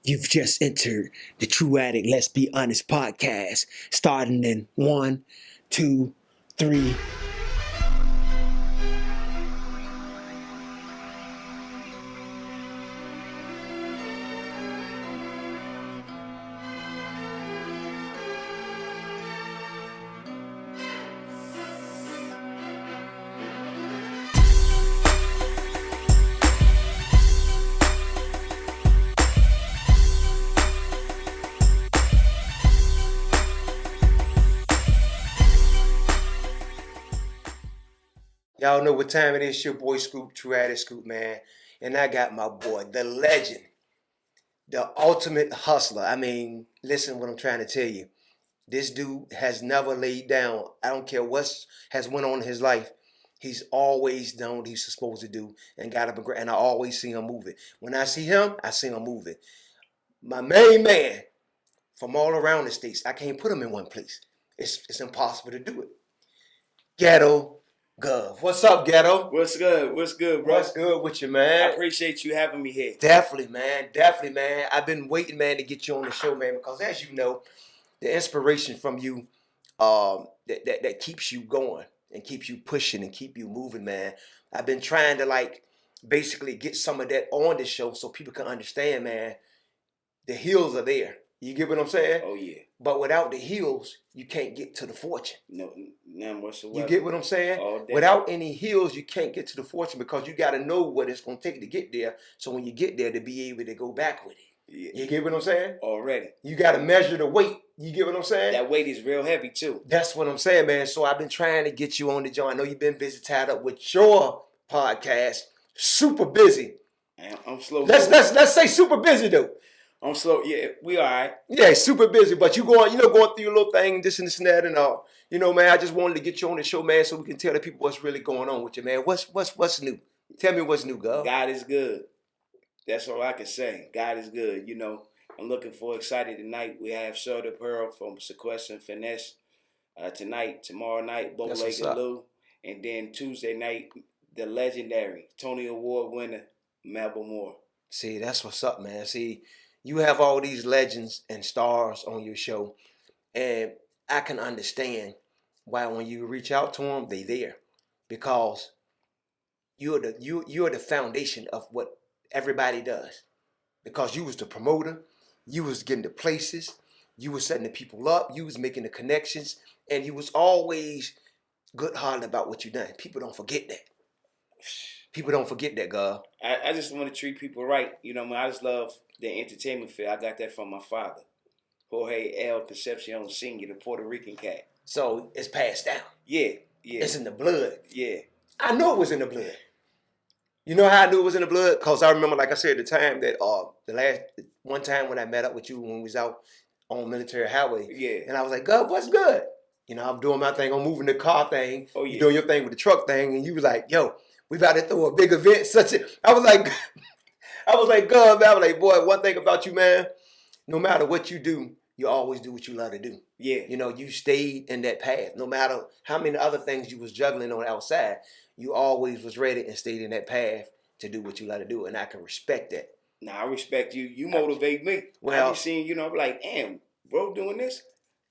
You've just entered the True Addict Let's Be Honest podcast, starting in 1, 2, 3. Y'all know what time it is. Your boy Scoop, True Addict Scoop, man. And I got my boy, the legend, the ultimate hustler. I mean, listen what I'm trying to tell you. This dude has never laid down. I don't care what has went on in his life. He's always done what he's supposed to do and got up and I always see him moving. When I see him, I see him moving. My main man from all around the states, I can't put him in one place. It's impossible to do it. Getto. Gov. What's up, Getto? What's good? What's good, bro? What's good with you, man? I appreciate you having me here. Definitely, man. Definitely, man. I've been waiting, man, to get you on the show, man, because as you know, the inspiration from you that keeps you going and keeps you pushing and keep you moving, man. I've been trying to basically get some of that on the show so people can understand, man, the hills are there. You get what I'm saying? Oh, yeah. But without the hills, you can't get to the fortune. No, none whatsoever. You get what I'm saying? Oh, without any hills, you can't get to the fortune because you got to know what it's going to take to get there. So when you get there, to be able to go back with it. Yeah. You get what I'm saying? Already. You got to measure the weight. You get what I'm saying? That weight is real heavy, too. That's what I'm saying, man. So I've been trying to get you on the joint. I know you've been busy, tied up with your podcast. Super busy. I'm slow. Let's say super busy, though. I'm slow. Yeah, we all right. Yeah, super busy, but going through your little thing, this and that and all. Man, I just wanted to get you on the show, man, so we can tell the people what's really going on with you, man. What's new? Tell me what's new, girl. God is good. That's all I can say. God is good. I'm looking excited tonight. We have Soda Pearl from Sequester and Finesse tonight, tomorrow night, Bowleg and Lou. And then Tuesday night, the legendary Tony Award winner, Melba Moore. See, that's what's up, man. See, you have all these legends and stars on your show, and I can understand why when you reach out to them, they there, because you're the foundation of what everybody does, because you was the promoter, you was getting the places, you was setting the people up, you was making the connections, and you was always good-hearted about what you done. People don't forget that. People don't forget that, girl. I just want to treat people right. I just love the entertainment field. I got that from my father, Jorge Concepcion Sr., the Puerto Rican cat. So it's passed down. Yeah. It's in the blood. Yeah. I knew it was in the blood. You know how I knew it was in the blood? Because I remember, like I said, the time that one time when I met up with you when we was out on Military Highway. Yeah. And I was like, God, what's good? I'm doing my thing. I'm moving the car thing. Oh, yeah. You're doing your thing with the truck thing. And you was like, yo, we about to throw a big event. I was like, God, man. I was like, boy, one thing about you, man, no matter what you do, you always do what you love to do. Yeah. You stayed in that path. No matter how many other things you was juggling on outside, you always was ready and stayed in that path to do what you love to do. And I can respect that. Nah, I respect you. You motivate me. Well, I be seeing, I'm like, damn, bro, doing this?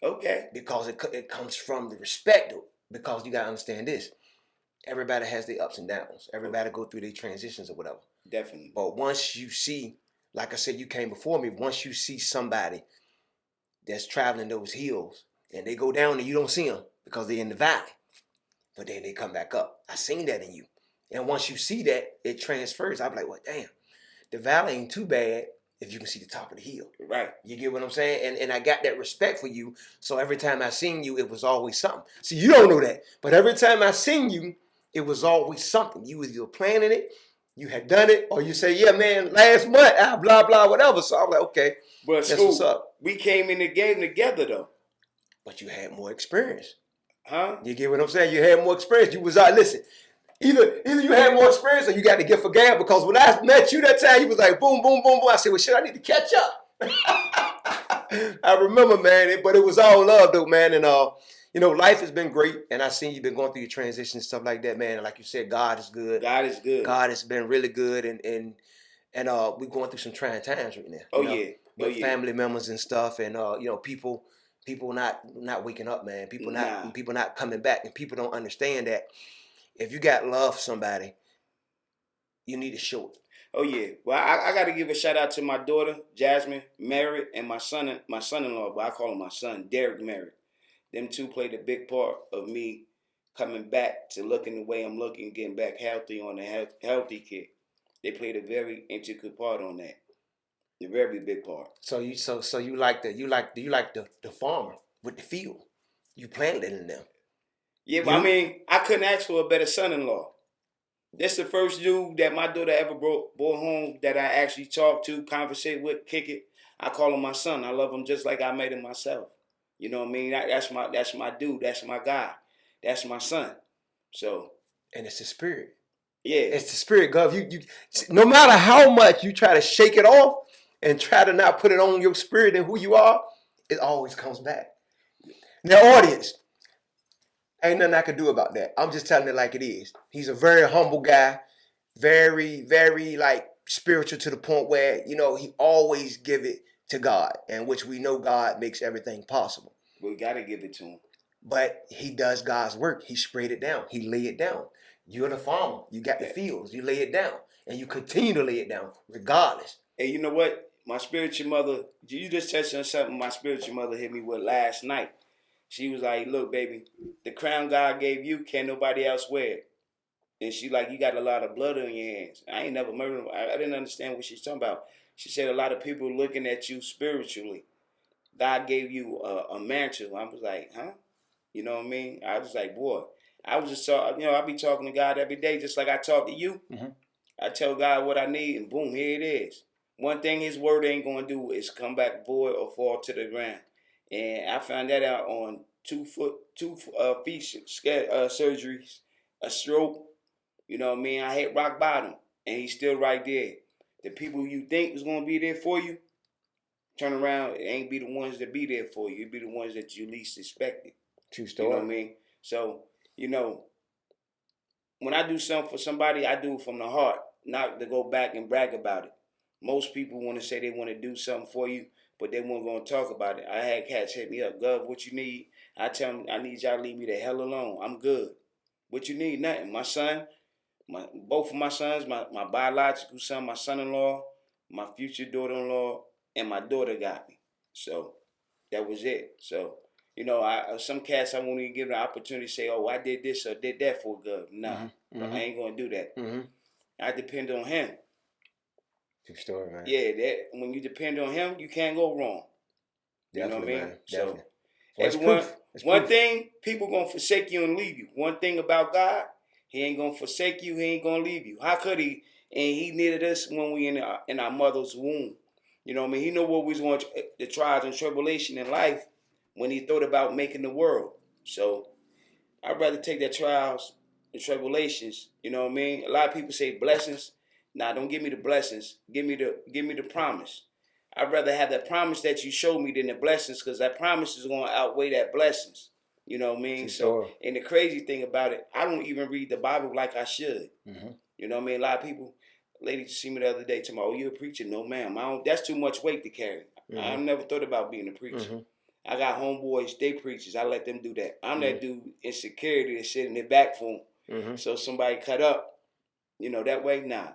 Okay. Because it comes from the respect, though. Because you got to understand this. Everybody has their ups and downs. Everybody go through their transitions or whatever. Definitely. But once you see, like I said, you came before me. Once you see somebody that's traveling those hills and they go down and you don't see them because they're in the valley, but then they come back up. I seen that in you. And once you see that, it transfers. I'm like, well, damn, the valley ain't too bad if you can see the top of the hill. Right. You get what I'm saying? And I got that respect for you. So every time I seen you, it was always something. See, you don't know that. But every time I seen you, it was always something. You was either planning it, you had done it, or you say, yeah, man, last month, blah, blah, whatever. So I'm like, okay, but that's what's up. We came in the game together, though. But you had more experience. Huh? You get what I'm saying? You had more experience. You was out, listen, either you had more experience or you got to get for gab, because when I met you that time, you was like, boom, boom, boom, boom. I said, well, shit, I need to catch up. I remember, man, but it was all love, though, man. And, life has been great, and I seen you've been going through your transition and stuff like that, man. And like you said, God is good. God is good. God has been really good, and and we're going through some trying times right now. With yeah. family members and stuff, and people not waking up, man. People not coming back, and people don't understand that if you got love for somebody, you need to show it. Oh yeah. Well, I got to give a shout out to my daughter Jasmine, Merritt, and my son-in-law. But I call him my son, Derek Merritt. Them two played a big part of me coming back to looking the way I'm looking, getting back healthy on the healthy kick. They played a very intricate part on that. A very big part. So you like the farmer with the field. You planted it in them. Yeah, but I mean, I couldn't ask for a better son-in-law. This the first dude that my daughter ever brought home that I actually talked to, conversate with, kick it. I call him my son. I love him just like I made him myself. You know what I mean? That's my dude. That's my guy. That's my son. So. And it's the spirit. Yeah. It's the spirit, Gov. You no matter how much you try to shake it off and try to not put it on your spirit and who you are, it always comes back. Now, audience, ain't nothing I can do about that. I'm just telling it like it is. He's a very humble guy, very, very like spiritual to the point where, he always give it to God, and which we know God makes everything possible. We got to give it to him. But he does God's work. He sprayed it down. He lay it down. You're the farmer. You got the fields. You lay it down. And you continue to lay it down regardless. And you know what? My spiritual mother, you just touched on something my spiritual mother hit me with last night. She was like, look, baby, the crown God gave you, can't nobody else wear it. And she like, you got a lot of blood on your hands. I ain't never murdered. I didn't understand what she's talking about. She said a lot of people looking at you spiritually. God gave you a mantle. I was like, huh? You know what I mean? I was like, boy, I was just talking, I be talking to God every day just like I talk to you. Mm-hmm. I tell God what I need and boom, here it is. One thing his word ain't going to do is come back void or fall to the ground. And I found that out on 2 feet surgeries, a stroke. You know what I mean? I hit rock bottom and he's still right there. The people you think is going to be there for you, turn around, it ain't be the ones that be there for you. It be the ones that you least expected. True story. You know what I mean? So, when I do something for somebody, I do it from the heart, not to go back and brag about it. Most people want to say they want to do something for you, but they weren't going to talk about it. I had cats hit me up, Gov, what you need? I tell them, I need y'all to leave me the hell alone. I'm good. What you need? Nothing. My son, both of my sons, my biological son, my son-in-law, my future daughter-in-law, and my daughter got me. So that was it. So, some cats I won't even give the opportunity to say, oh, I did this or did that for Gov. Nah, I ain't going to do that. Mm-hmm. I depend on him. True story, man. Yeah, that when you depend on him, you can't go wrong. You know what I mean? Man. Definitely. So, everyone, one thing, people going to forsake you and leave you. One thing about God, he ain't going to forsake you. He ain't going to leave you. How could he? And he needed us when we in our mother's womb. You know what I mean? He knew what we was going to, the trials and tribulation in life when he thought about making the world. So, I'd rather take the trials and tribulations. You know what I mean? A lot of people say blessings. Nah, don't give me the blessings. Give me the promise. I'd rather have that promise that you showed me than the blessings, because that promise is going to outweigh that blessings. You know what I mean? So, and the crazy thing about it, I don't even read the Bible like I should. Mm-hmm. You know what I mean? A lot of people, lady see me the other day, tell me, oh, you're a preacher. No, ma'am. That's too much weight to carry. Mm-hmm. I never thought about being a preacher. Mm-hmm. I got homeboys, they preachers. I let them do that. I'm that dude in security that sit in the back for them. Mm-hmm. So somebody cut up, that way, nah.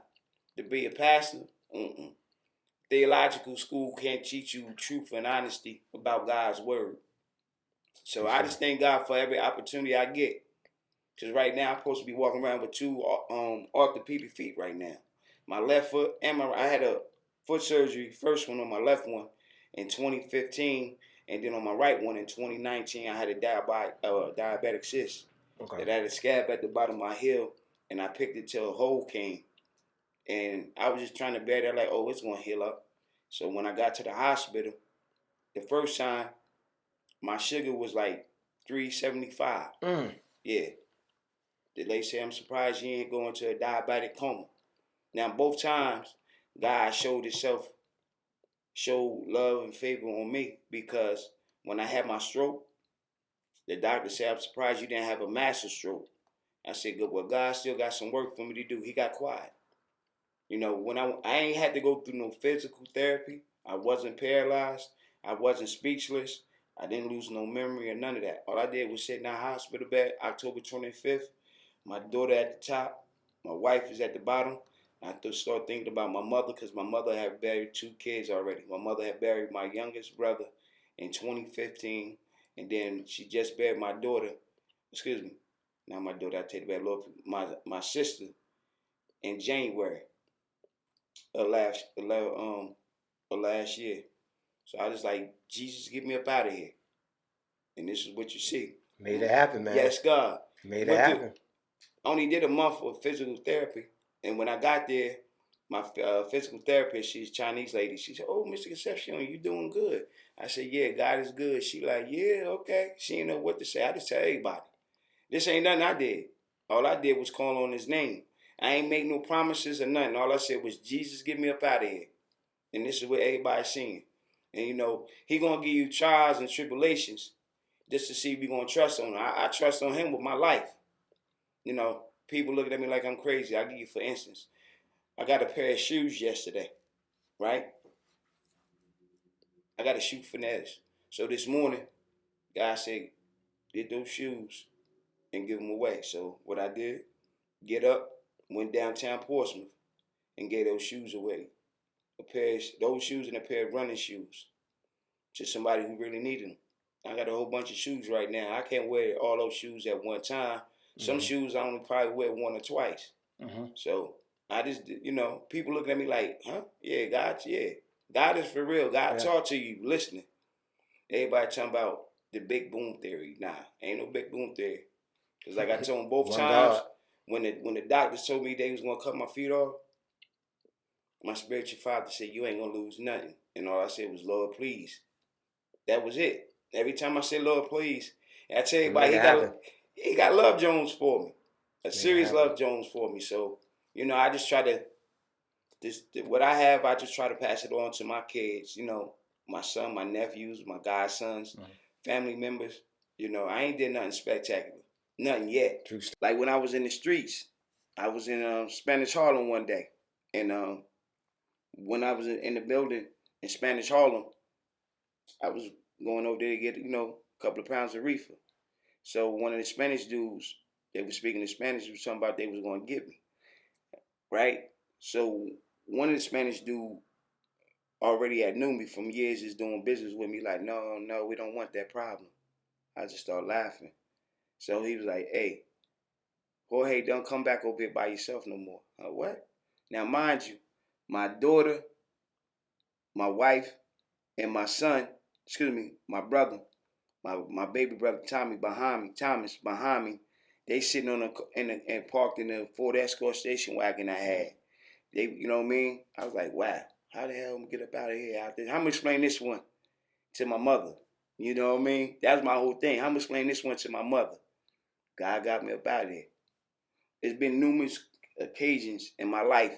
To be a pastor, theological school can't teach you truth and honesty about God's word. So I just thank God for every opportunity I get. Because right now I'm supposed to be walking around with 2 orthopedic feet right now. My left foot and I had a foot surgery, first one on my left one in 2015, and then on my right one in 2019 I had a diabetic cyst. Okay. That had a scab at the bottom of my heel, and I picked it till a hole came. And I was just trying to bear that like, oh, it's going to heal up. So when I got to the hospital, the first time, my sugar was like 375. Yeah. The lady said, I'm surprised you ain't going to a diabetic coma. Now, both times, God showed love and favor on me, because when I had my stroke, the doctor said, I'm surprised you didn't have a massive stroke. I said, good, well, God still got some work for me to do. He got quiet. You know, when I ain't had to go through no physical therapy. I wasn't paralyzed. I wasn't speechless. I didn't lose no memory or none of that. All I did was sit in that hospital bed October 25th. My daughter at the top. My wife is at the bottom. I start thinking about my mother because my mother had buried 2 kids already. My mother had buried my youngest brother in 2015. And then she just buried my daughter. Excuse me. Not my daughter. I take it back. Lord, my sister in January of last year. So I was like, Jesus, get me up out of here. And this is what you see. Made it happen, man. Yes, God. Made it happen. I only did a month of physical therapy. And when I got there, my physical therapist, she's a Chinese lady. She said, "Oh, Mr. Concepcion, you doing good." I said, "Yeah, God is good." She like, "Yeah, okay." She didn't know what to say. I just tell everybody. This ain't nothing I did. All I did was call on his name. I ain't make no promises or nothing. All I said was, Jesus, get me up out of here. And this is what everybody's seeing. And you know, he gonna give you trials and tribulations just to see if you're gonna trust on him. I trust on him with my life. You know, people looking at me like I'm crazy. I'll give you, for instance, I got a pair of shoes yesterday, right? I got a shoe finesse. So this morning, God said, get those shoes and give them away. So what I did, get up, went downtown Portsmouth and gave those shoes away. Those shoes and a pair of running shoes to somebody who really needed them. I got a whole bunch of shoes right now. I can't wear all those shoes at one time. Some shoes I only probably wear one or twice. So I just, you know, people looking at me like, huh? Yeah, God, yeah. God is for real. God talk to you, listening. Everybody talking about the big boom theory. Nah, ain't no big boom theory. Because like I told them both times, when the doctors told me they was going to cut my feet off, my spiritual father said, you ain't going to lose nothing. And all I said was, Lord, please. That was it. Every time I said, Lord, please. And I tell everybody, he got Love Jones for me. A serious Love Jones for me. So, you know, I just try to, what I have, I just try to pass it on to my kids, you know, my son, my nephews, my godsons, family members. You know, I ain't did nothing spectacular. Nothing yet. True. Like when I was in the streets, I was in Spanish Harlem one day. And when I was in the building in Spanish Harlem, I was going over there to get, you know, a couple of pounds of reefer. So one of the Spanish dudes, they were speaking in Spanish, was talking about they was going to get me. Right? So one of the Spanish dudes already had knew me from years, is doing business with me, like, no, we don't want that problem. I just started laughing. So he was like, hey, Jorge, don't come back over here by yourself no more. What? Now, mind you, my daughter, my wife, and my son, my brother, my baby brother Thomas behind me, they sitting on and parked in the Ford Escort station wagon I had. They, you know what I mean? I was like, wow, how the hell am I get up out of here? How am I gonna explain this one to my mother? You know what I mean? That's my whole thing. How am I explain this one to my mother? God got me up out of here. There's been numerous occasions in my life.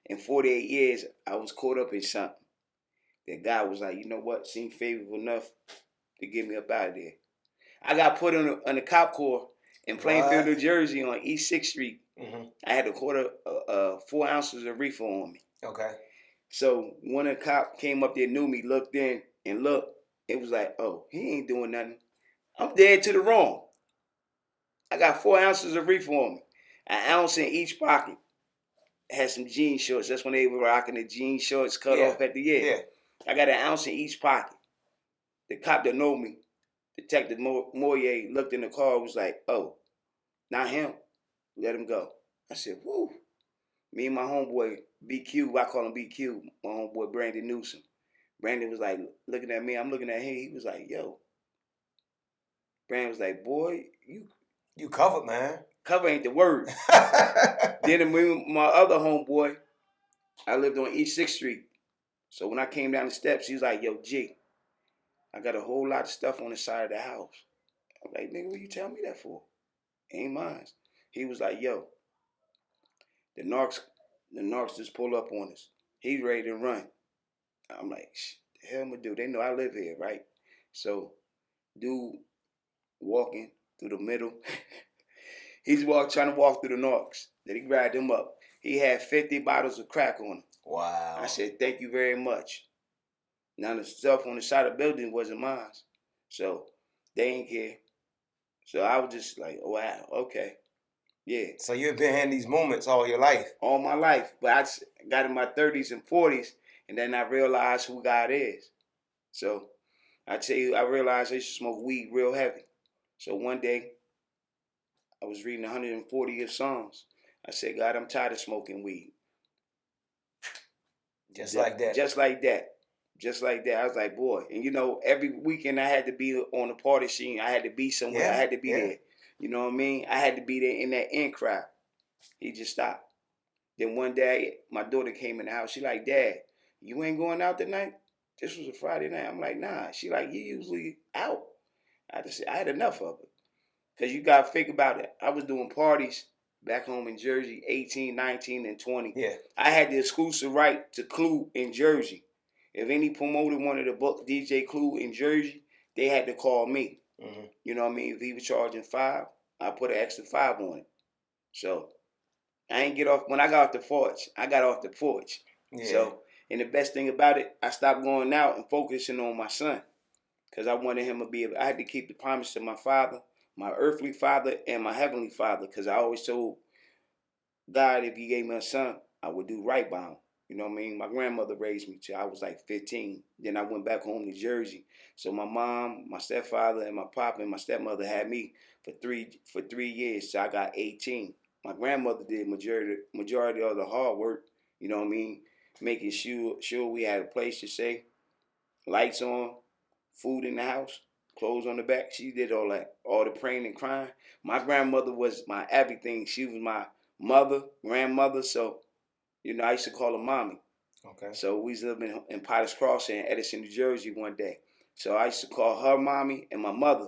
In 48 years, I was caught up in something that God was like, you know what? Seemed favorable enough to get me up out of there. I got put on the cop corps in Plainfield, New Jersey on East 6th Street. I had a 4 ounces of reefer on me. Okay. So when a cop came up there, knew me, looked in and looked, it was like, oh, he ain't doing nothing. I'm dead to the wrong. I got 4 ounces of reefer on me. An ounce in each pocket. Had some jean shorts. That's when they were rocking the jean shorts cut off at the end. Yeah. I got an ounce in each pocket. The cop that know me, Detective Moyer, looked in the car, was like, oh, not him. Let him go. I said, woo. Me and my homeboy, BQ, I call him BQ, my homeboy Brandon Newsom. Brandon was like looking at me, I'm looking at him. He was like, yo. Brandon was like, boy, you covered, man. Cover ain't the word. Then my other homeboy, I lived on East 6th Street. So when I came down the steps, he was like, yo, G, I got a whole lot of stuff on the side of the house. I'm like, nigga, what you tell me that for? Ain't mine. He was like, yo, the narcs just pulled up on us. He's ready to run. I'm like, the hell am I do? They know I live here, right? So, dude walking through the middle. He's trying to walk through the narcs. Then he grabbed him up. He had 50 bottles of crack on him. Wow. I said, thank you very much. Now the stuff on the side of the building wasn't mine. So they ain't care. So I was just like, wow, okay. Yeah. So you've been having these moments all your life? All my life. But I got in my 30s and 40s, and then I realized who God is. So I tell you, I realized I used to smoke weed real heavy. So one day, I was reading 140 of Psalms. I said, God, I'm tired of smoking weed. Just like that. Just like that. Just like that. I was like, boy. And you know, every weekend I had to be on the party scene. I had to be somewhere. I had to be there. You know what I mean? I had to be there in that in crowd. He just stopped. Then one day, my daughter came in the house. She like, Dad, you ain't going out tonight? This was a Friday night. I'm like, nah. She like, you usually out. I had enough of it. Because you got to think about it. I was doing parties back home in Jersey, 18, 19, and 20. Yeah. I had the exclusive right to Clue in Jersey. If any promoter wanted to book DJ Clue in Jersey, they had to call me. Mm-hmm. You know what I mean? If he was charging $5, I put an extra $5 on it. So I ain't get off. When I got off the porch, I got off the porch. Yeah. So, and the best thing about it, I stopped going out and focusing on my son. Because I wanted him to I had to keep the promise to my father, my earthly father, and my heavenly father. Because I always told God, if he gave me a son, I would do right by him. You know what I mean? My grandmother raised me till I was like 15. Then I went back home to Jersey. So my mom, my stepfather, and my pop and my stepmother had me for three years. So I got 18. My grandmother did majority of the hard work. You know what I mean? Making sure we had a place to stay, lights on, food in the house, clothes on the back. She did all that, all the praying and crying. My grandmother was my everything. She was my mother, grandmother. So, you know, I used to call her mommy. Okay. So we lived in Potter's Cross in Edison, New Jersey one day. So I used to call her mommy and my mother,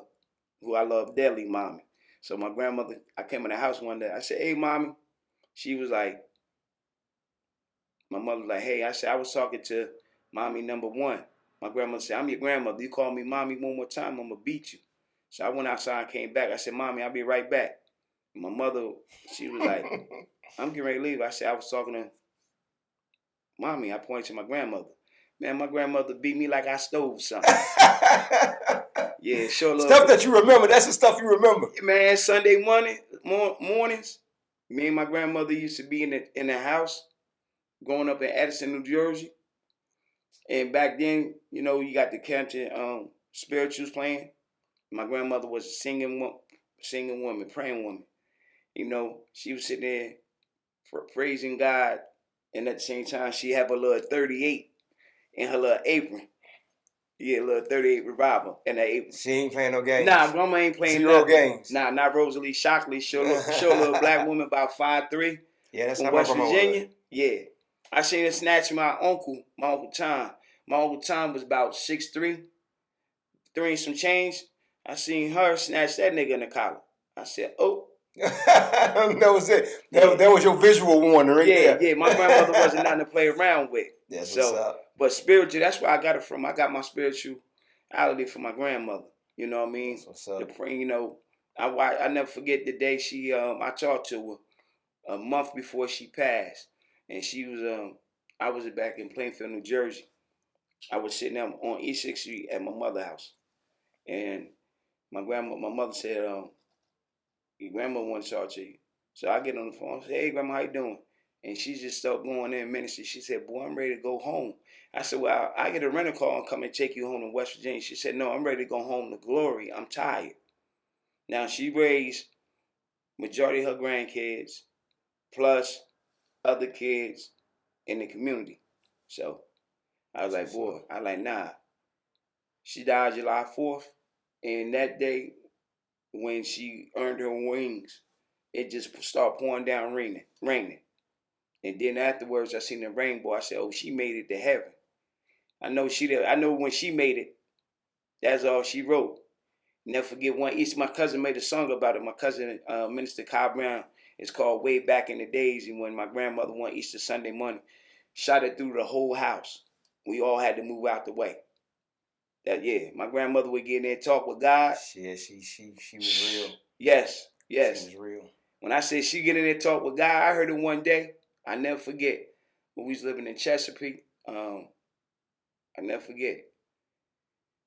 who I love dearly, mommy. So my grandmother, I came in the house one day. I said, hey, mommy. She was like, my mother was like, hey. I said, I was talking to mommy number one. My grandmother said, I'm your grandmother. You call me mommy one more time, I'm going to beat you. So I went outside and came back. I said, mommy, I'll be right back. And my mother, she was like, I'm getting ready to leave. I said, I was talking to mommy. I pointed to my grandmother. Man, my grandmother beat me like I stole something. Yeah, sure. Stuff that you remember. That's the stuff you remember. Man, Sunday mornings, me and my grandmother used to be in the house growing up in Edison, New Jersey. And back then, you know, you got the country spirituals playing. My grandmother was a singing woman, praying woman. You know, she was sitting there for praising God, and at the same time, she had a little 38 in her little apron. Yeah, a little 38 revolver in her apron. She ain't playing no games. Nah, grandma ain't playing Zero games. Nah, not Rosalie Shockley. She a little black woman about 5'3". Yeah, that's from West Virginia. Yeah. I seen her snatch my Uncle Tom. My Uncle Tom was about 6'3", 3 and some change. I seen her snatch that nigga in the collar. I said, oh. That was it. That was your visual warning right there. Yeah, my grandmother wasn't nothing to play around with. That's what's up. But spiritual, that's where I got it from. I got my spirituality from my grandmother. You know what I mean? That's what's up. You know, I never forget the day I talked to her a month before she passed. And she was, I was back in Plainfield, New Jersey. I was sitting there on East 6th Street at my mother's house. And my mother said, your grandma wants to talk to you. So I get on the phone and say, hey, grandma, how you doing? And she just started going in ministry. She said, boy, I'm ready to go home. I said, well, I get a rental car and come and take you home to West Virginia. She said, no, I'm ready to go home to glory. I'm tired. Now, she raised majority of her grandkids plus other kids in the community. So I was like, boy, nah. She died July 4th. And that day, when she earned her wings, it just started pouring down raining. And then afterwards, I seen the rainbow. I said, oh, she made it to heaven. I know when she made it, that's all she wrote. Never forget my cousin made a song about it. My cousin, Minister Kyle Brown, it's called Way Back in the Days. And when my grandmother one Easter Sunday morning, shot it through the whole house. We all had to move out the way. My grandmother would get in there and talk with God. Yeah, she was real. Yes. She was real. When I said she get in there and talk with God, I heard it one day. I never forget when we was living in Chesapeake. I never forget.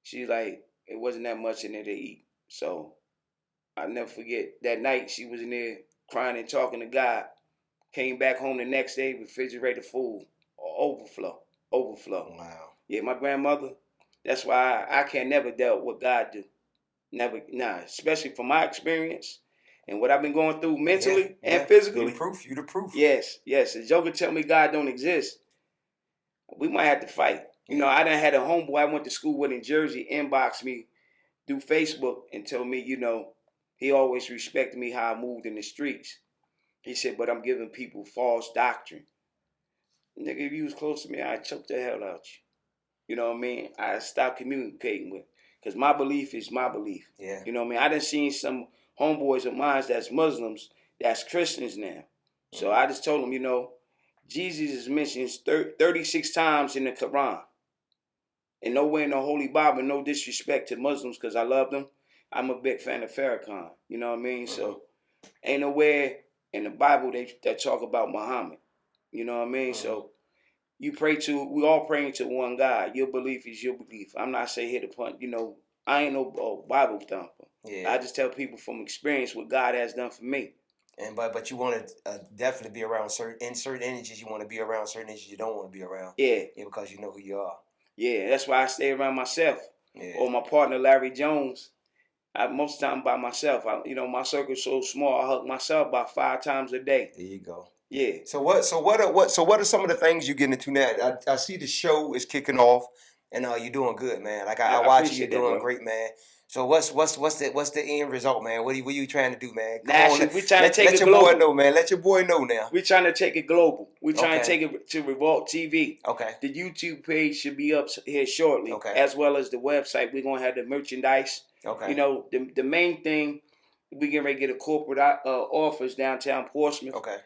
She's like, it wasn't that much in there to eat. So I never forget that night she was in there crying and talking to God. Came back home the next day, refrigerator full, overflow. Wow. Yeah, my grandmother. That's why I can't never doubt what God do. Never, nah. Especially from my experience and what I've been going through mentally and physically. You the proof. You the proof. Yes. If Joker tell me God don't exist, we might have to fight. You know, I done had a homeboy I went to school with in Jersey inbox me through Facebook and told me, you know, he always respected me how I moved in the streets. He said, but I'm giving people false doctrine. Nigga, if you was close to me, I'd choke the hell out you. You know what I mean? I stopped communicating with. Because my belief is my belief. Yeah. You know what I mean? I done seen some homeboys of mine that's Muslims, that's Christians now. So I just told them, you know, Jesus is mentioned 36 times in the Quran. And nowhere in the Holy Bible, no disrespect to Muslims because I love them. I'm a big fan of Farrakhan. You know what I mean? So ain't nowhere in the Bible that talk about Muhammad. You know what I mean? So we all praying to one God. Your belief is your belief. I'm not saying hit a punt. You know, I ain't no Bible thumper. Yeah. I just tell people from experience what God has done for me. And but you want to definitely be around certain energies. You want to be around certain energies you don't want to be around. Yeah. Because you know who you are. Yeah, that's why I stay around myself. Yeah. Or my partner Larry Jones. Most of the time by myself. My circle's so small. I hug myself about 5 times a day. There you go. Yeah. So what are some of the things you get into now? I see the show is kicking off, and you're doing good, man. Like I watch you, you're doing great, man. So what's the end result, man? What are you trying to do, man? We trying to take it global. Let your boy know, man. Let your boy know now. We trying to take it global. We trying to take it to Revolt TV. Okay. The YouTube page should be up here shortly. Okay. As well as the website. We're gonna have the merchandise. Okay. You know, the main thing, we getting ready to get a corporate office downtown Portsmouth. Okay.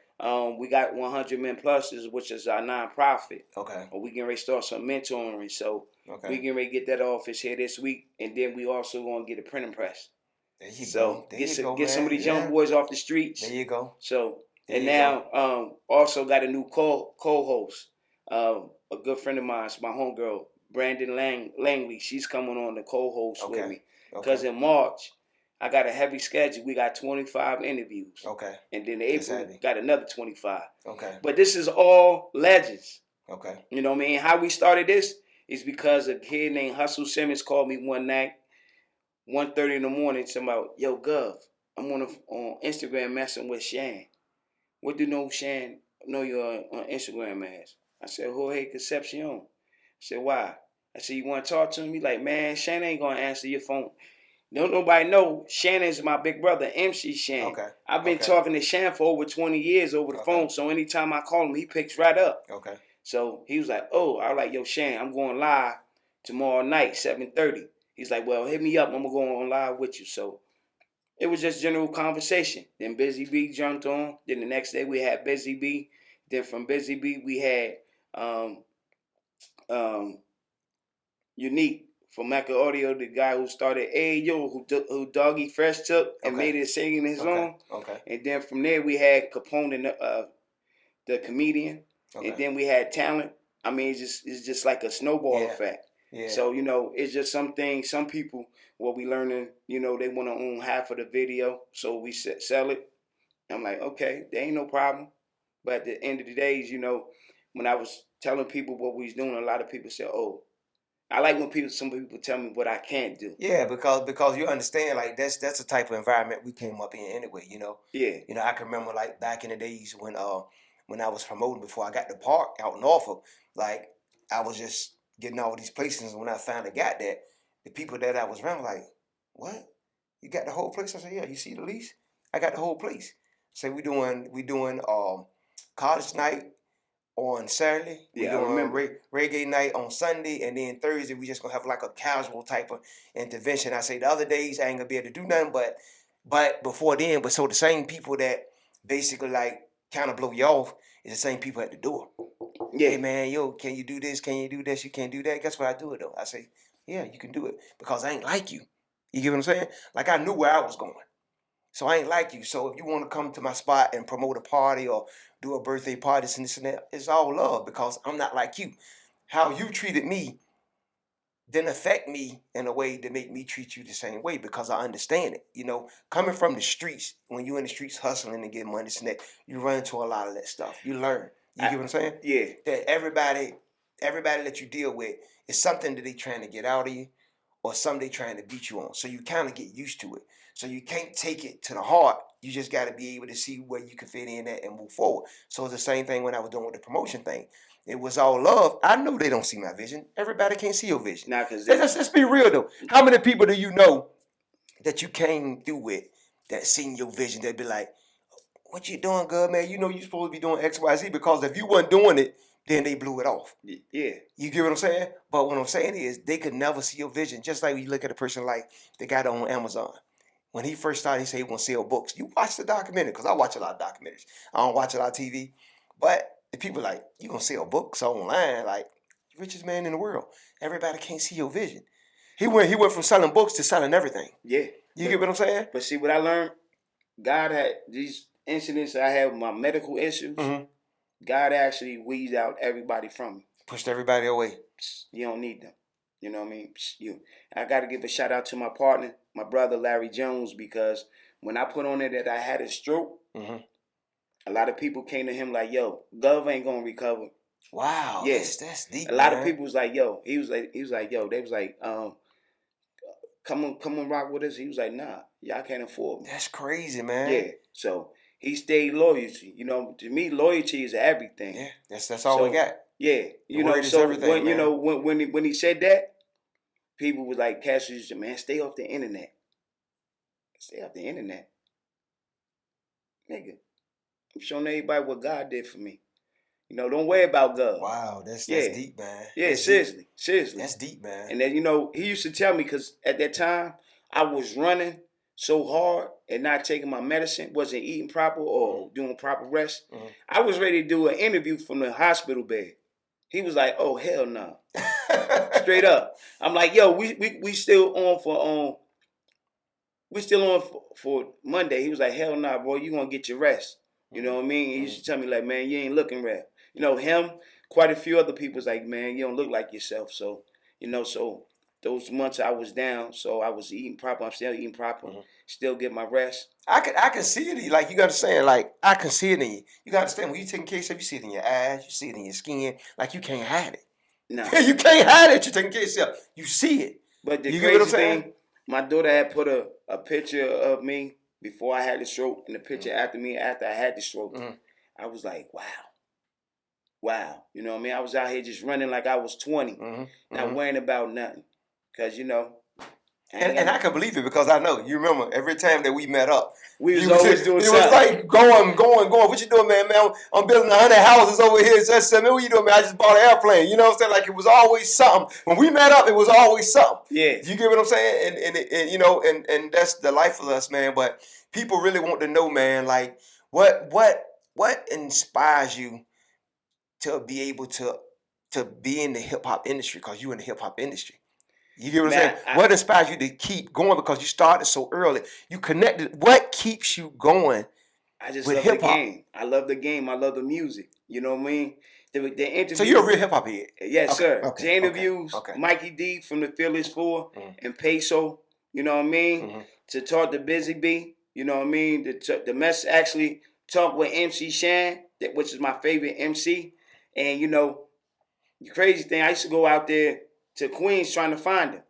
We got 100 Men Pluses, which is our nonprofit. Okay. We getting ready to start some mentoring. So we getting ready to get that office here this week, and then we also gonna get a printing press. There you go. Get some of these young boys off the streets. There you go. So also got a new co-host. A good friend of mine, my homegirl, Brandon Langley. She's coming on the co-host with me. Because in March, I got a heavy schedule. We got 25 interviews. Okay. And then in April, got another 25. Okay. But this is all legends. Okay. You know what I mean? How we started this is because a kid named Hustle Simmons called me one night, 1:30 in the morning, talking about, yo, Gov, I'm on Instagram messing with Shan. What do Shan know you're on Instagram as? I said, Jorge Concepcion. I said, why? I said, you want to talk to him? He like, man, Shan ain't going to answer your phone. Don't nobody know Shannon's my big brother, MC Shan. Okay. I've been talking to Shan for over 20 years over the phone, so anytime I call him, he picks right up. Okay. So he was like, oh, I was like, yo, Shan, I'm going live tomorrow night, 7:30. He's like, well, hit me up. I'm going to go on live with you. So it was just general conversation. Then Busy B jumped on. Then the next day we had Busy B. Then from Busy B we had Unique from Mecca Audio, the guy who started Ayo, who Doggy Fresh took and made it singing his own. Okay. And then from there we had Capone, the comedian. Okay. And then we had Talent. I mean, it's just like a snowball effect. Yeah. So, it's just some things, some people, what we learning, they want to own half of the video. So we sell it. I'm like, okay, there ain't no problem. But at the end of the days, when I was telling people what we was doing, a lot of people said, oh, I like when some people tell me what I can't do. Yeah, because you understand, like that's the type of environment we came up in anyway, Yeah. I can remember like back in the days when I was promoting before I got the park out in Norfolk, like I was just getting all these places, and when I finally got that, the people that I was around like, what? You got the whole place? I said, yeah, you see the lease? I got the whole place. So we doing college night on Saturday. We doing reggae night on Sunday, and then Thursday we just gonna have like a casual type of intervention. I say the other days I ain't gonna be able to do nothing, but before then, so the same people that basically like kind of blow you off is the same people at the door. Yeah. Hey man, yo, can you do this? Can you do this? You can't do that. Guess what I do it though? I say, yeah, you can do it because I ain't like you. You get what I'm saying? Like I knew where I was going. So I ain't like you. So if you want to come to my spot and promote a party or do a birthday party, this and that, it's all love because I'm not like you. How you treated me didn't affect me in a way to make me treat you the same way because I understand it. You know, coming from the streets, when you're in the streets hustling and getting money, this and that, you run into a lot of that stuff. You learn. You get what I'm saying? Yeah. That everybody that you deal with is something that they trying to get out of you or something they trying to beat you on. So you kind of get used to it. So you can't take it to the heart. You just got to be able to see where you can fit in at and move forward. So it's the same thing when I was doing with the promotion thing. It was all love. I know they don't see my vision. Everybody can't see your vision. Nah, cause let's be real though. How many people do you know that you came through with that seen your vision? They'd be like, "What you doing, good man? You know you supposed to be doing X, Y, Z." Because if you wasn't doing it, then they blew it off. Yeah. You get what I'm saying? But what I'm saying is they could never see your vision. Just like when you look at a person like the guy that on Amazon. When he first started, he said he want to sell books. You watch the documentary, because I watch a lot of documentaries. I don't watch a lot of TV. But the people like, you gonna sell books online, like richest man in the world. Everybody can't see your vision. He went from selling books to selling everything. Yeah. You get what I'm saying? But see what I learned? God had these incidents I had with my medical issues. Mm-hmm. God actually weeds out everybody from me. Pushed everybody away. You don't need them. You know what I mean? I got to give a shout out to my partner, my brother Larry Jones, because when I put on it that I had a stroke, mm-hmm. a lot of people came to him like, "Yo, Gov ain't gonna recover." Wow, yes, that's deep. A lot of people was like, "Yo," he was like, "Yo," they was like, come on, rock with us." He was like, "Nah, y'all can't afford me." That's crazy, man. Yeah, so he stayed loyalty. You know, to me, loyalty is everything. Yeah, that's all we got. Yeah, you know, so when you know when he said that, people was like, "Cassius, man, stay off the internet. Stay off the internet, nigga. I'm showing everybody what God did for me. You know, don't worry about God." Wow, that's deep, man. Yeah, that's seriously. That's deep, man. And then you know, he used to tell me because at that time I was running so hard and not taking my medicine, wasn't eating proper or doing proper rest. Mm-hmm. I was ready to do an interview from the hospital bed. He was like, "Oh hell no!" Straight up. I'm like, "Yo, we still on for Monday." He was like, "Hell no, bro, you gonna get your rest." You know what I mean? He used to tell me like, "Man, you ain't looking right." You know him. Quite a few other people was like, "Man, you don't look like yourself." So you know, so those months I was down, so I was eating proper. I'm still eating proper. Mm-hmm. Still get my rest. I can see it. Like you got to understand. Like I can see it in you. You got to understand when you taking care of yourself. You see it in your eyes. You see it in your skin. Like you can't hide it. No, you can't hide it. You're taking care of yourself. You see it. But the crazy thing, my daughter had put a picture of me before I had the stroke and the picture after I had the stroke. Mm-hmm. I was like, wow. You know what I mean? I was out here just running like I was 20, not worrying about nothing. Because, you know. And I can believe it because I know. You remember every time that we met up. We was always doing something. It was like going. What you doing, man? I'm building 100 houses over here. Just man, what you doing, man? I just bought an airplane. You know what I'm saying? Like it was always something. When we met up, it was always something. Yeah. You get what I'm saying? And you know, and that's the life of us, man. But people really want to know, man, like what inspires you to be able to be in the hip hop industry? Because you in the hip hop industry. You get what I'm saying? What inspires you to keep going? Because you started so early. You connected. What keeps you going? I just love the game. I love the game. I love the music. You know what I mean? The interviews. So you're a real hip hop head? Yes, sir. The interviews, Mikey D from the Fearless Four and Peso, you know what I mean? To talk to Busy B, you know what I mean? The mess actually talk with MC Shan, which is my favorite MC. And, you know, the crazy thing, I used to go out there to Queens trying to find him.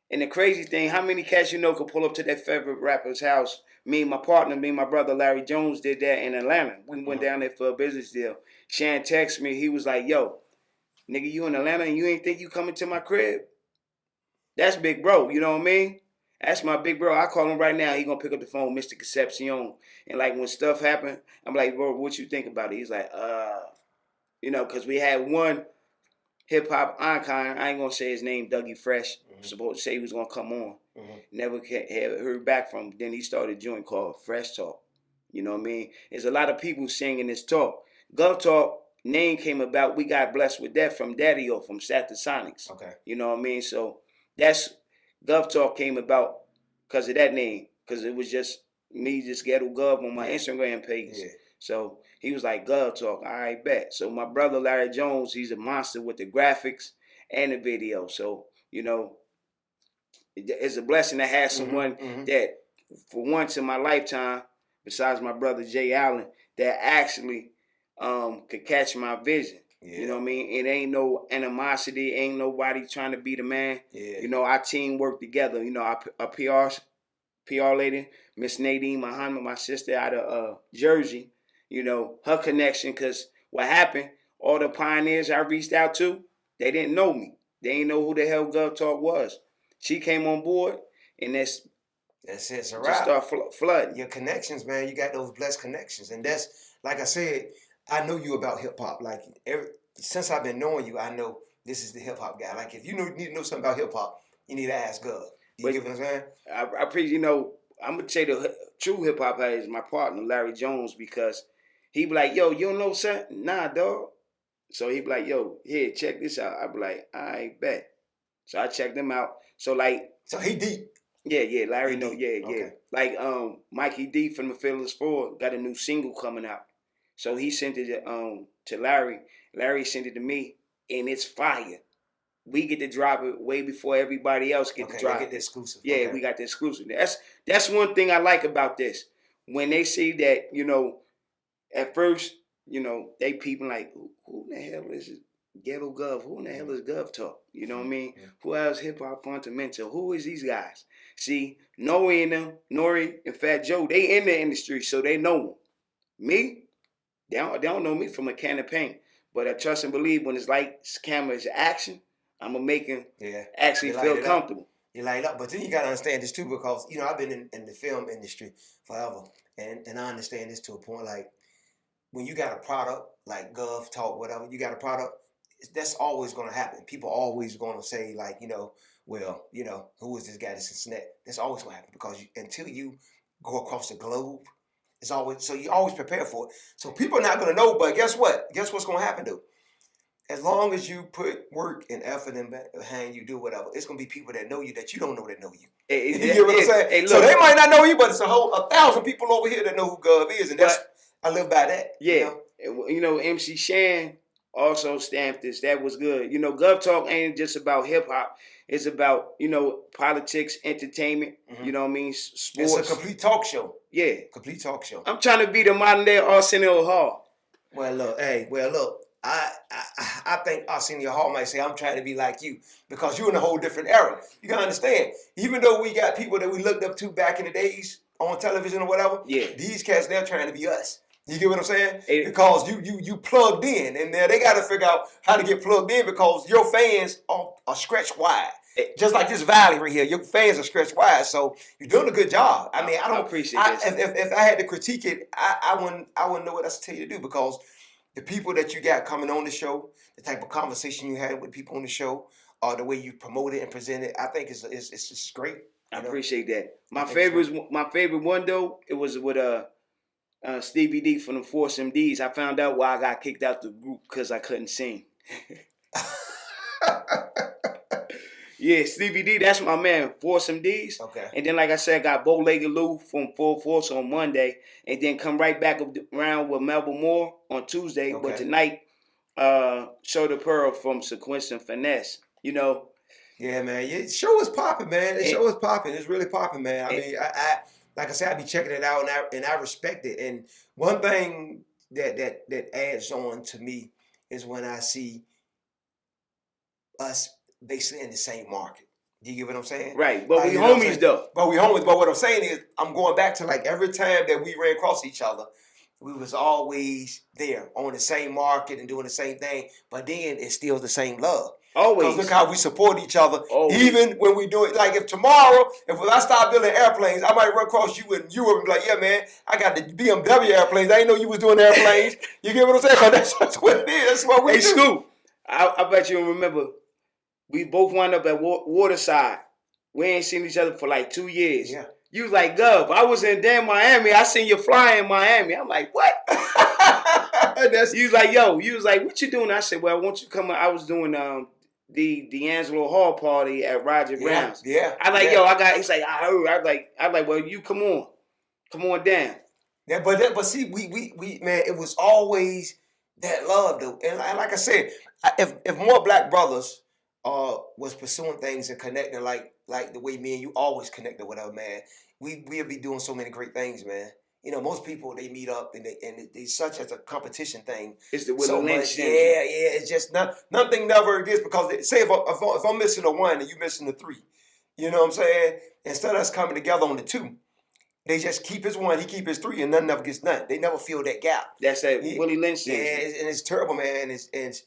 And the crazy thing, how many cats you know could pull up to their favorite rapper's house? Me and my partner, me and my brother Larry Jones did that in Atlanta. We went down there for a business deal. Shan texted me. He was like, "Yo, nigga, you in Atlanta and you ain't think you coming to my crib?" That's big bro, you know what I mean? That's my big bro. I call him right now. He gonna pick up the phone, Mr. Concepcion. And like when stuff happen, I'm like, "Bro, what you think about it?" He's like, you know, because we had one hip hop icon, I ain't gonna say his name, Dougie Fresh. Supposed to say he was gonna come on. Never heard back from him. Then he started a joint called Fresh Talk. You know what I mean? There's a lot of people singing this talk. Gov Talk name came about. We got blessed with that from Daddy or from Satasonics. Okay. You know what I mean? So that's Gov Talk came about because of that name. Because it was just me just Getto Gov on my Instagram page. Yeah. So he was like, Gov Talk, all right, bet. So my brother Larry Jones, he's a monster with the graphics and the video. So, you know, it's a blessing to have someone that, for once in my lifetime, besides my brother Jay Allen, that actually could catch my vision. Yeah. You know what I mean? It ain't no animosity. Ain't nobody trying to be the man. Yeah. You know, our team work together. You know, our PR lady, Miss Nadine Muhammad, my sister out of Jersey, you know, her connection, because what happened, all the pioneers I reached out to, they didn't know me. They didn't know who the hell Gov Talk was. She came on board, and that's it. It's a wrap. Just start flooding. Your connections, man. You got those blessed connections. And that's, like I said, I know you about hip-hop. Like, since I've been knowing you, I know this is the hip-hop guy. Like, if you need to know something about hip-hop, you need to ask Gov. You get what I'm saying? I appreciate, you know, I'm going to say the true hip-hop head is my partner, Larry Jones, because he be like, yo, you don't know something? Nah, dog. So he be like, yo, here, check this out. I be like, I bet. So I checked him out. So he deep. Yeah, Larry know, yeah. Okay. Like Mikey D from the Fearless Four got a new single coming out. So he sent it to Larry. Larry sent it to me, and it's fire. We get to drop it way before everybody else get to drop it. Get the exclusive. Yeah, okay. We got the exclusive. That's one thing I like about this. When they see that, you know, at first, you know, they peeping like, who the hell is it? Getto Gov. Who in the hell is Gov Talk? You know what I mean? Yeah. Who else hip hop fundamental? Who is these guys? See, Nori and them, Nori and Fat Joe, they in the industry, so they know them. Me, they don't know me from a can of paint. But I trust and believe when it's like camera's action, I'm gonna make him actually feel comfortable. You light up, but then you gotta understand this too, because you know I've been in the film industry forever, and I understand this to a point. Like when you got a product like Gov Talk, whatever, you got a product. That's always going to happen. People always going to say, like, you know, well, you know, who is this guy that's in Cincinnati? That's always going to happen because until you go across the globe, it's always, so you always prepare for it. So people are not going to know, but guess what? Guess what's going to happen, though? As long as you put work and effort in behind you, do whatever, it's going to be people that know you that you don't know that know you. You get what I'm saying? Hey, so they might not know you, but it's 1,000 people over here that know who Gov is, and that's, I live by that. Yeah. You know, MC Shan also stamped this. That was good. You know, Gov Talk ain't just about hip hop. It's about, you know, politics, entertainment. You know what I mean? Sports. It's a complete talk show. Yeah. Complete talk show. I'm trying to be the modern day Arsenio Hall. Well, look. I think Arsenio Hall might say, I'm trying to be like you because you're in a whole different era. You got to understand, even though we got people that we looked up to back in the days on television or whatever, these cats, they're trying to be us. You get what I'm saying? Because you plugged in, and they got to figure out how to get plugged in because your fans are stretched wide. Just like this valley right here, your fans are stretched wide. So you're doing a good job. I mean, I don't appreciate this. If I had to critique it, I wouldn't know what else to tell you to do because the people that you got coming on the show, the type of conversation you had with people on the show, the way you promote it and present it, I think it's just great. I appreciate that. My favorite one though, it was with Stevie D from the Force MDs. I found out why I got kicked out the group because I couldn't sing. Yeah, Stevie D, that's my man, Force MDs. Okay. And then, like I said, I got Bow-Legged Lou from Full Force on Monday, and then come right back around with Melba Moore on Tuesday. Okay. But tonight, Show the Pearl from Sequence Finesse. You know. Yeah, man. The show is popping, man. The show is popping. It's really popping, man. I mean, I like I said, I be checking it out, and I respect it. And one thing that adds on to me is when I see us basically in the same market. Do you get what I'm saying? Right. But we homies though. But we homies. But what I'm saying is, I'm going back to like every time that we ran across each other, we was always there on the same market and doing the same thing. But then it's still the same love. Always. Because look how we support each other. Always. Even when we do it. Like if I start building airplanes, I might run across you in Europe and be like, yeah, man, I got the BMW airplanes. I didn't know you was doing airplanes. You get what I'm saying? Because that's what it is. That's what we do. Hey, Scoop, I bet you remember, we both wound up at Waterside. We ain't seen each other for like 2 years. Yeah. You was like, Gov, I was in damn Miami. I seen you fly in Miami. I'm like, what? You was like, yo. You was like, what you doing? I said, well, won't you come? I was doing the D'Angelo Hall party at Roger Brown's. Yeah. I like, yo, he's like, I heard. I like, well, you come on. Come on down. Yeah, but see, we man, it was always that love though, and like I said, if more black brothers was pursuing things and connecting like the way me and you always connected with our man, we'll be doing so many great things, man. You know, most people they meet up and they such as a competition thing. It's the So Willie Lynch much, syndrome. yeah. It's just nothing never exists because say if I'm missing a one and you missing a three, you know what I'm saying? Instead of us coming together on the two. They just keep his one, he keep his three, and none never gets done. They never fill that gap. That's that Willie Lynch syndrome. Yeah, and it's terrible, man. It's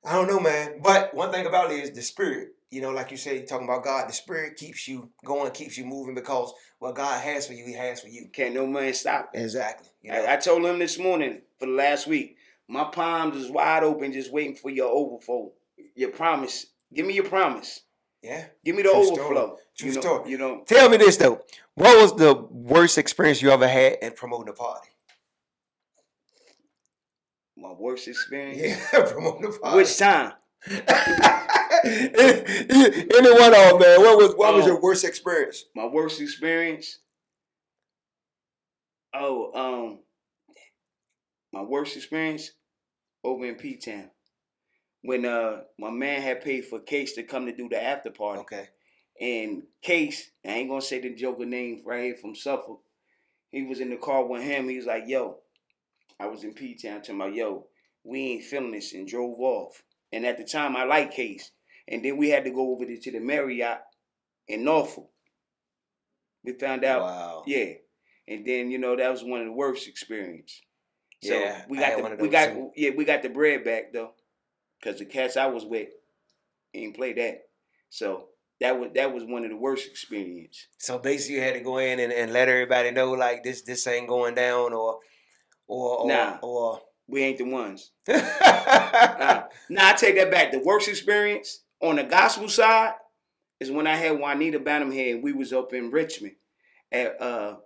I don't know, man. But one thing about it is the spirit. You know, like you say, talking about God, the spirit keeps you going, keeps you moving because what God has for you, He has for you. Can't no man stop it. Exactly. You know? I told him this morning for the last week, my palms is wide open, just waiting for your overflow. Your promise. Give me your promise. Yeah. Give me the overflow. True story. You know. Tell me this though. What was the worst experience you ever had in promoting a party? My worst experience? Yeah, promoting a party. Which time? Any one of them, man. What was your worst experience? My worst experience? My worst experience over in P-Town. When my man had paid for Case to come to do the after party. Okay. And Case, I ain't gonna say the Joker name right here from Suffolk. He was in the car with him. He was like, yo, I was in P-Town talking about, yo, we ain't feeling this, and drove off. And at the time, I liked Case. And then we had to go over to the Marriott in Norfolk. We found out, wow. Yeah. And then, you know, that was one of the worst experiences. So yeah, we got the bread back though. Cause the cats I was with ain't play that. So that was one of the worst experiences. So basically you had to go in and let everybody know like this ain't going down or we ain't the ones. Nah, I take that back. The worst experience on the gospel side is when I had Juanita Banham here and we was up in Richmond at a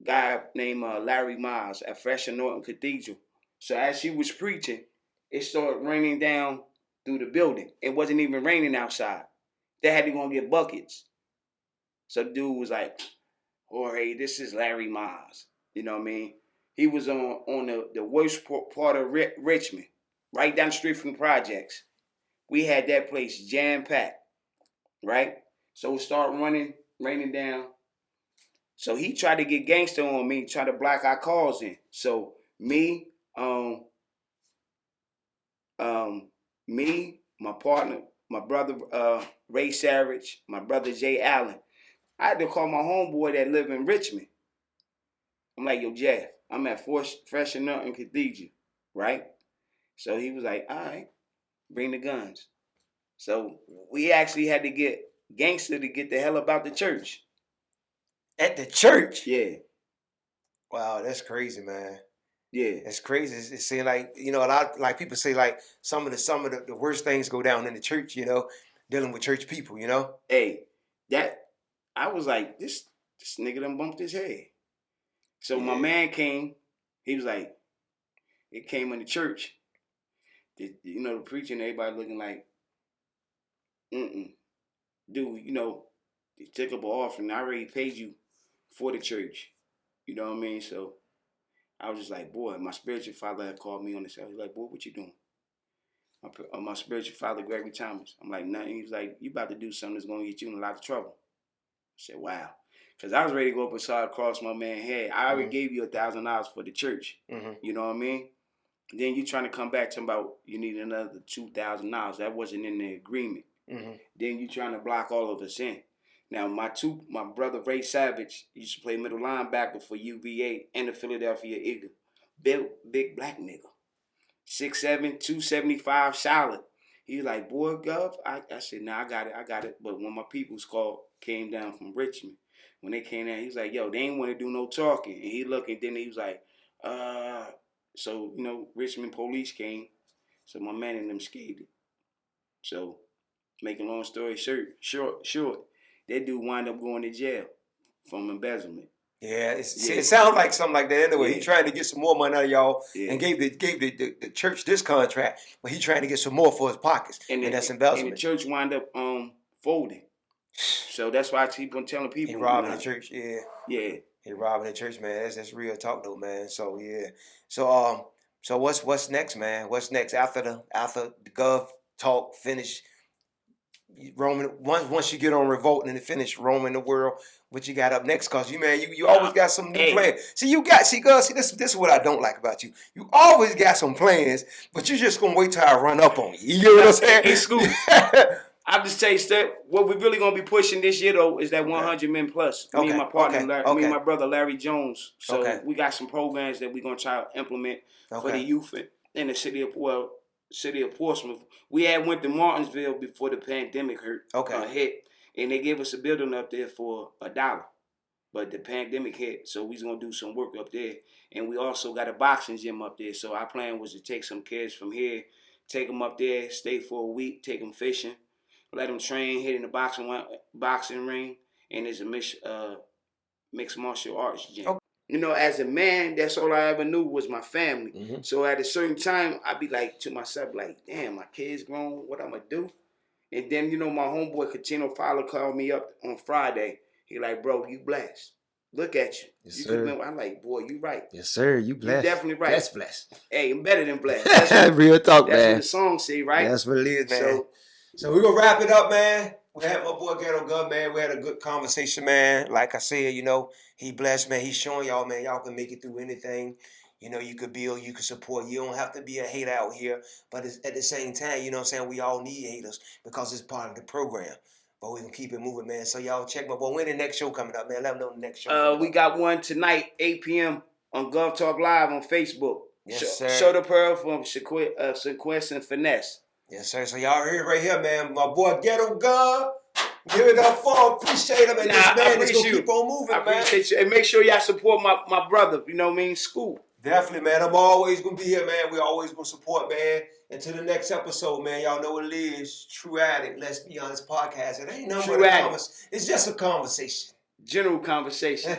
guy named Larry Miles at Fresh Norton Cathedral. So as she was preaching, it started raining down through the building. It wasn't even raining outside. They had to go and get buckets. So the dude was like, Jorge, this is Larry Miles. You know what I mean? He was on the worst part of Richmond, right down the street from the projects. We had that place jam-packed, right? So it started raining down. So he tried to get gangster on me, try to block our calls in. So me, my partner, my brother Ray Savage, my brother Jay Allen, I had to call my homeboy that live in Richmond. I'm like, yo, Jeff, I'm at Fresh Norton Cathedral, right? So he was like, all right, bring the guns. So we actually had to get gangster to get the hell about the church. At the church? Yeah. Wow, that's crazy, man. Yeah, it's crazy. It's saying like, you know, a lot like people say like some of the worst things go down in the church, you know, dealing with church people, you know. Hey, that I was like, this nigga done bumped his head. So my man came. He was like, it came in the church. You know, the preaching, everybody looking like, dude, you know, they took up an offering. I already paid you for the church. You know what I mean? So I was just like, boy, my spiritual father had called me on the cell. He's like, boy, what you doing? My spiritual father, Gregory Thomas. I'm like, nothing. He's like, you about to do something that's going to get you in a lot of trouble. I said, wow. Because I was ready to go up and saw across my man's head. I already gave you $1,000 for the church. Mm-hmm. You know what I mean? Then you trying to come back to about you need another $2,000. That wasn't in the agreement. Mm-hmm. Then you trying to block all of us in. Now, my brother Ray Savage used to play middle linebacker for UVA and the Philadelphia Eagles. Big black nigga. 6'7", 275, solid. He was like, boy, Gov. I said, nah, I got it. But when my people's came down from Richmond, when they came down, he was like, yo, they ain't want to do no talking. And he looked, and then he was like, so, you know, Richmond police came. So my man and them skated. So, making a long story short, that dude wound up going to jail from embezzlement. Yeah, it sounds like something like that anyway. Yeah. He trying to get some more money out of y'all and gave the church this contract, but he trying to get some more for his pockets, and that's embezzlement. And the church wound up folding. So that's why I keep on telling people. He robbing the church, yeah. Yeah, He robbing the church, man. That's real talk though, man. So yeah. So what's next, man? What's next after the Gov talk finish? Roaming once you get on Revolt and finish roaming the world, what you got up next? Cause you always got some new plans. This is what I don't like about you. You always got some plans, but you just gonna wait till I run up on you. You know what I'm saying? Hey, Scoop. I'll just tell you, what we're really gonna be pushing this year though is that 100 men plus. Me and my partner, me and my brother Larry Jones. So we got some programs that we're gonna try to implement for the youth in the city of Portsmouth. We had went to Martinsville before the pandemic hit, and they gave us a building up there for $1. But the pandemic hit, so we's gonna do some work up there. And we also got a boxing gym up there. So our plan was to take some kids from here, take them up there, stay for a week, take them fishing, let them train, hit in the boxing ring, and there's a mixed martial arts gym. Okay. You know, as a man, that's all I ever knew was my family. Mm-hmm. So at a certain time, I'd be like to myself, like, damn, my kid's grown, what I'm going to do? And then, my homeboy, Catino Fowler, called me up on Friday. He like, bro, you blessed. Look at you. Yes, sir. I'm like, boy, you right. Yes, sir. You blessed. You definitely right. Blessed. Hey, I'm better than blessed. That's real talk, man. That's what the song say, right? That's what it is, man. So we're going to wrap it up, man. We had my boy Getto Gun, man. We had a good conversation, man. Like I said, he blessed, man. He's showing y'all, man, y'all can make it through anything. You could build, you could support. You don't have to be a hater out here. But at the same time, we all need haters because it's part of the program. But we can keep it moving, man. So y'all check my boy. When the next show coming up, man? Let them know the next show. We got one tonight, 8 p.m. on Gov Talk Live on Facebook. Yes, sir. Show the Pearl from Concepcion Finesse. Yes, sir. So y'all heard it right here, man. My boy Getto Gun. Give it up for him. Appreciate him. And this man is going to keep on moving, man. I appreciate you. And make sure y'all support my brother, Scoop. Definitely, man. I'm always going to be here, man. We always going to support, man. Until the next episode, man. Y'all know what it is. True Addict. Let's Be Honest podcast. It ain't nothing but a conversation. It's just a conversation. General conversation.